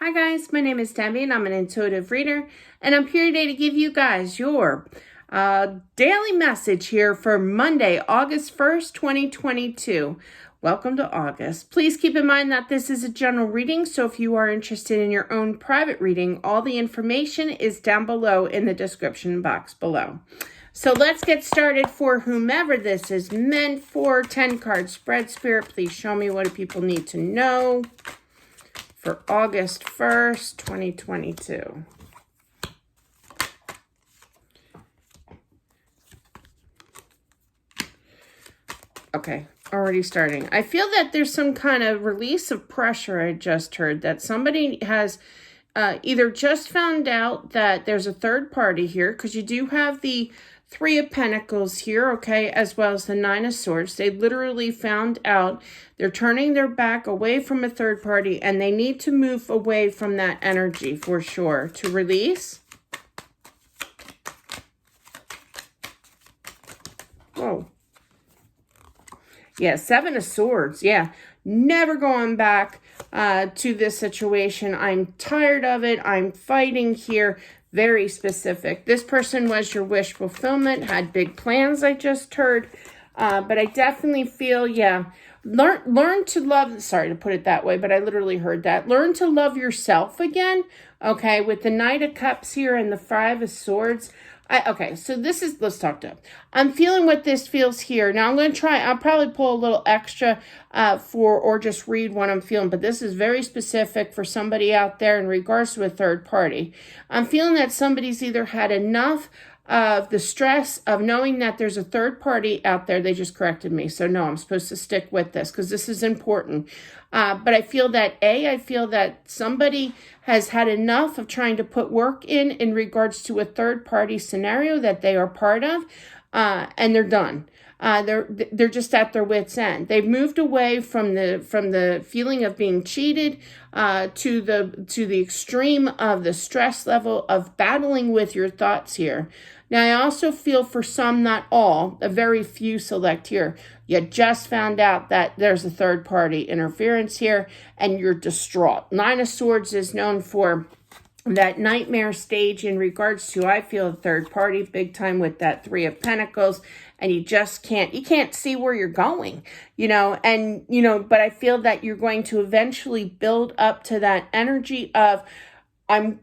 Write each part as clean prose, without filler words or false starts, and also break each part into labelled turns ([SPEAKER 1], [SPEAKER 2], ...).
[SPEAKER 1] Hi guys, my name is Debbie and I'm an intuitive reader, and I'm here today to give you guys your daily message here for Monday, August 1st, 2022. Welcome to August. Please keep in mind that this is a general reading, so if you are interested in your own private reading, all the information is down below in the description box below. So let's get started. For whomever this is meant for, 10-card spread. Spirit, please show me what do people need to know for August 1st, 2022. Okay, already starting. I feel that there's some kind of release of pressure. I just heard that somebody has either just found out that there's a third party here, because you do have the Three of Pentacles here, okay, as well as the Nine of Swords. They literally found out they're turning their back away from a third party, and they need to move away from that energy for sure to release. Whoa. Yeah, Seven of Swords. Yeah, never going back to this situation. I'm tired of it. I'm fighting here. Very specific. This person was your wish fulfillment, had big plans, I just heard. But I definitely feel, yeah, learn to love, sorry to put it that way, but I literally heard that. Learn to love yourself again, okay, with the Knight of Cups here and the Five of Swords. Okay, so this is, let's talk to, I'm feeling what this feels here. Now I'm going to try, I'll probably pull a little extra or just read what I'm feeling, but this is very specific for somebody out there in regards to a third party. I'm feeling that somebody's either had enough of the stress of knowing that there's a third party out there. They just corrected me. So no, I'm supposed to stick with this because this is important. But I feel that I feel that somebody has had enough of trying to put work in regards to a third party scenario that they are part of, and they're done. They're just at their wits' end. They've moved away from the feeling of being cheated to the extreme of the stress level of battling with your thoughts here. Now, I also feel for some, not all, a very few select here. You just found out that there's a third party interference here and you're distraught. Nine of Swords is known for that nightmare stage in regards to, I feel, a third party big time with that Three of Pentacles, and you can't see where you're going, but I feel that you're going to eventually build up to that energy of, I'm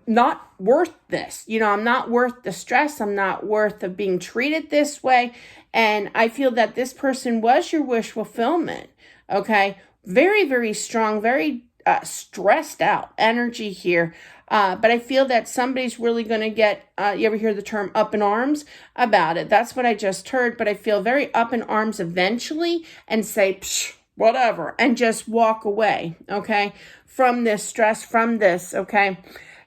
[SPEAKER 1] not worth this, I'm not worth the stress, I'm not worth of being treated this way, and I feel that this person was your wish fulfillment, okay? Very, very strong, very stressed out energy here. But I feel that somebody's really going to get, you ever hear the term up in arms about it? That's what I just heard, but I feel very up in arms eventually and say, psh, whatever, and just walk away, okay, from this stress, from this, okay?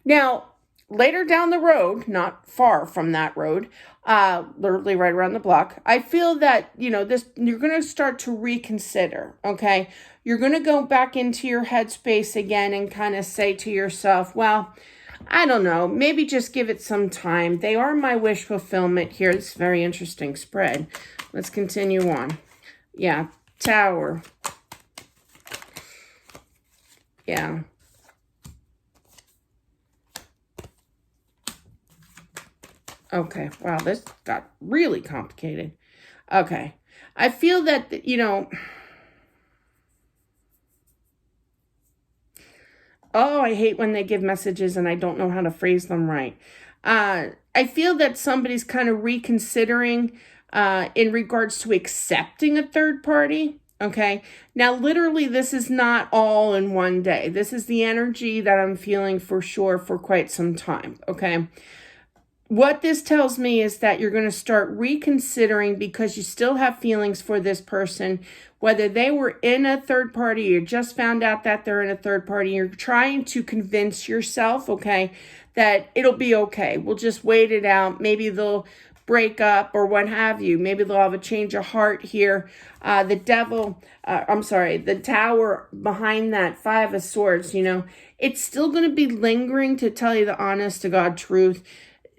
[SPEAKER 1] Now, later down the road, not far from that road, literally right around the block, I feel that, you're going to start to reconsider, okay? You're going to go back into your headspace again and kind of say to yourself, well, I don't know, maybe just give it some time. They are my wish fulfillment here. It's a very interesting spread. Let's continue on. Yeah, Tower. Yeah. Okay, wow, this got really complicated. Okay, I feel that, oh, I hate when they give messages and I don't know how to phrase them right. I feel that somebody's kind of reconsidering in regards to accepting a third party. Okay, now literally this is not all in one day. This is the energy that I'm feeling for sure for quite some time. Okay. What this tells me is that you're going to start reconsidering because you still have feelings for this person, whether they were in a third party, you just found out that they're in a third party, you're trying to convince yourself, okay, that it'll be okay. We'll just wait it out. Maybe they'll break up or what have you. Maybe they'll have a change of heart here. The Tower behind that Five of Swords, it's still going to be lingering, to tell you the honest to God truth.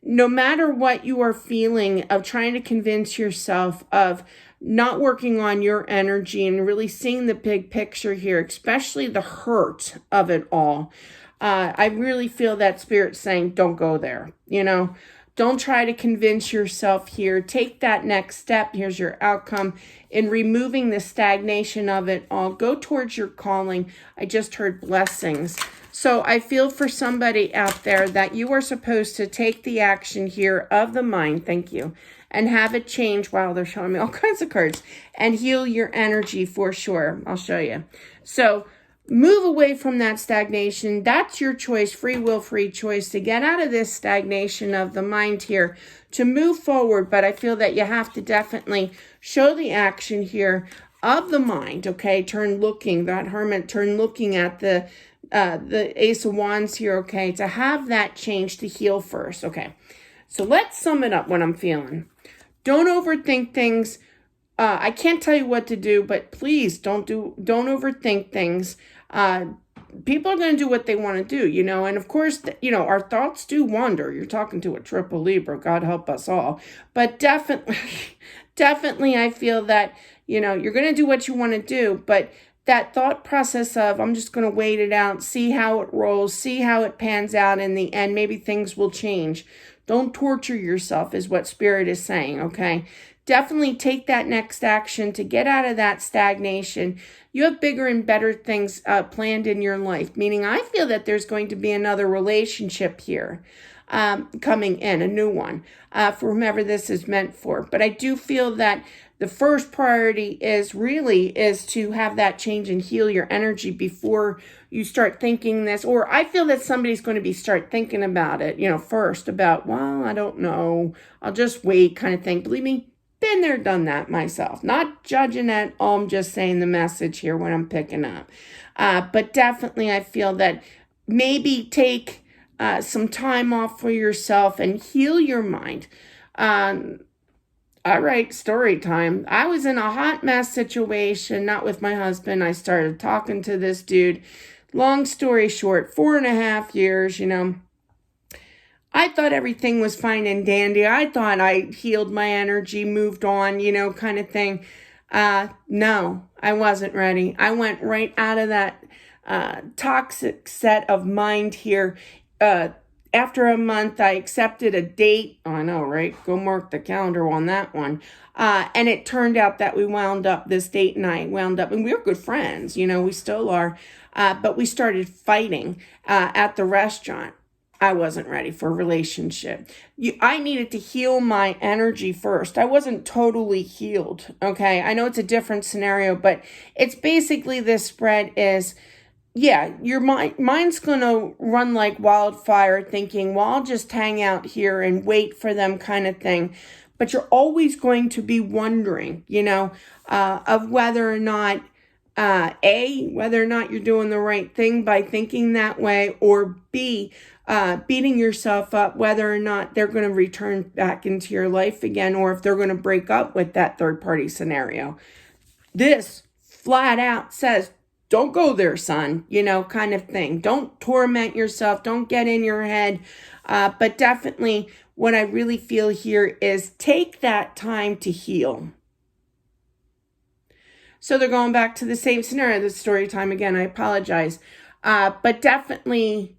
[SPEAKER 1] No matter what you are feeling of trying to convince yourself of not working on your energy and really seeing the big picture here, especially the hurt of it all. I really feel that Spirit saying, don't go there, Don't try to convince yourself here. Take that next step. Here's your outcome in removing the stagnation of it all. Go towards your calling. I just heard blessings. So I feel for somebody out there that you are supposed to take the action here of the mind. Thank you. And have it change. Wow, they're showing me all kinds of cards. And heal your energy for sure. I'll show you. So move away from that stagnation. That's your choice, free will, free choice to get out of this stagnation of the mind here, to move forward. But I feel that you have to definitely show the action here of the mind, okay? Turn looking, that Hermit, turn looking at the Ace of Wands here, okay? To have that change, to heal first, okay? So let's sum it up what I'm feeling. Don't overthink things. I can't tell you what to do, but please don't overthink things. People are going to do what they want to do, And of course, our thoughts do wander. You're talking to a triple Libra, God help us all. But definitely I feel that, you're going to do what you want to do, but that thought process of, I'm just going to wait it out, see how it rolls, see how it pans out in the end. Maybe things will change. Don't torture yourself is what Spirit is saying, okay? Definitely take that next action to get out of that stagnation. You have bigger and better things planned in your life, meaning I feel that there's going to be another relationship here coming in, a new one, for whomever this is meant for. But I do feel that the first priority is to have that change and heal your energy before you start thinking this. Or I feel that somebody's going to start thinking about it, first about, well, I don't know, I'll just wait kind of thing. Believe me, been there, done that myself. Not judging at all. I'm just saying the message here when I'm picking up. But definitely I feel that maybe take some time off for yourself and heal your mind. All right, story time. I was in a hot mess situation, not with my husband. I started talking to this dude. Long story short, 4.5 years, I thought everything was fine and dandy. I thought I healed my energy, moved on, kind of thing. No, I wasn't ready. I went right out of that toxic set of mind here. After a month, I accepted a date. Oh, I know, right? Go mark the calendar on that one. And it turned out that this date and I wound up, and we were good friends, we still are. But we started fighting at the restaurant. I wasn't ready for a relationship. I needed to heal my energy first. I wasn't totally healed, okay? I know it's a different scenario, but it's basically this spread is, yeah, your mind's going to run like wildfire thinking, well, I'll just hang out here and wait for them kind of thing. But you're always going to be wondering, of whether or not, whether or not you're doing the right thing by thinking that way, or B, beating yourself up whether or not they're going to return back into your life again, or if they're going to break up with that third party scenario. This flat out says, don't go there, son, kind of thing. Don't torment yourself. Don't get in your head. But definitely what I really feel here is take that time to heal. So they're going back to the same scenario, the story time again. I apologize. But definitely,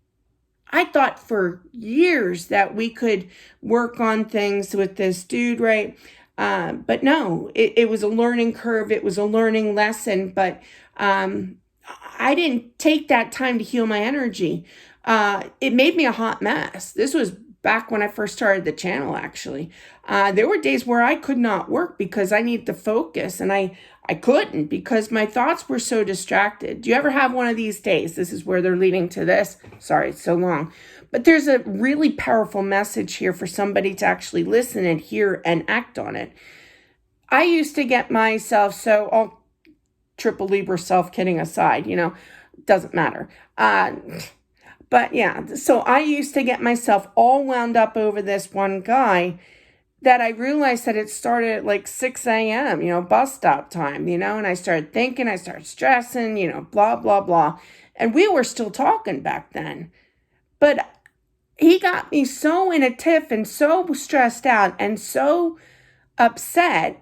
[SPEAKER 1] I thought for years that we could work on things with this dude, right? But no, it was a learning curve. It was a learning lesson. But I didn't take that time to heal my energy. It made me a hot mess. This was back when I first started the channel, actually. There were days where I could not work because I needed to focus, and I couldn't because my thoughts were so distracted. Do you ever have one of these days? This is where they're leading to this. Sorry, it's so long. But there's a really powerful message here for somebody to actually listen and hear and act on it. I used to get myself all triple Libra self-kidding aside, doesn't matter. But yeah, so I used to get myself all wound up over this one guy that I realized that it started at like 6 a.m., bus stop time, and I started thinking, I started stressing, blah, blah, blah. And we were still talking back then. But he got me so in a tiff and so stressed out and so upset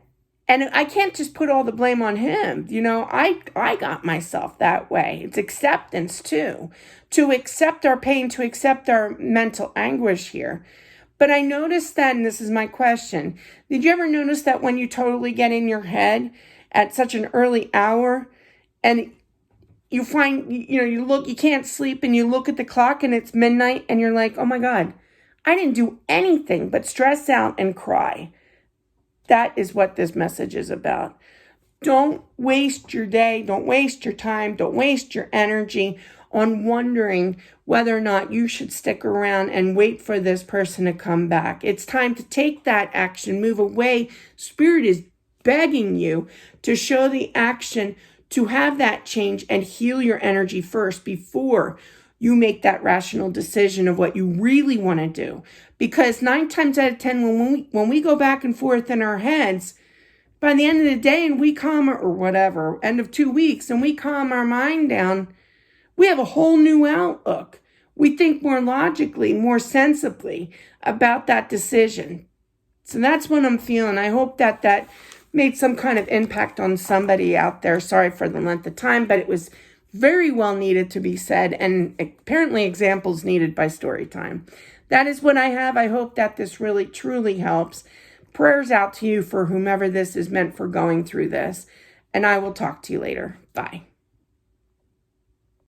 [SPEAKER 1] And I can't just put all the blame on him. You know, I got myself that way. It's acceptance too. To accept our pain, to accept our mental anguish here. But I noticed that, and this is my question, did you ever notice that when you totally get in your head at such an early hour and you find, you can't sleep and you look at the clock and it's midnight and you're like, oh my God, I didn't do anything but stress out and cry. That is what this message is about. Don't waste your day. Don't waste your time. Don't waste your energy on wondering whether or not you should stick around and wait for this person to come back. It's time to take that action, move away. Spirit is begging you to show the action, to have that change and heal your energy first before you make that rational decision of what you really want to do. Because 9 times out of 10, when we go back and forth in our heads, by the end of the day and we calm, or whatever, end of 2 weeks, and we calm our mind down, we have a whole new outlook. We think more logically, more sensibly about that decision. So that's what I'm feeling. I hope that made some kind of impact on somebody out there. Sorry for the length of time, but it was very well needed to be said, and apparently examples needed by story time. That is what I have. I hope that this really, truly helps. Prayers out to you for whomever this is meant for going through this. And I will talk to you later. Bye.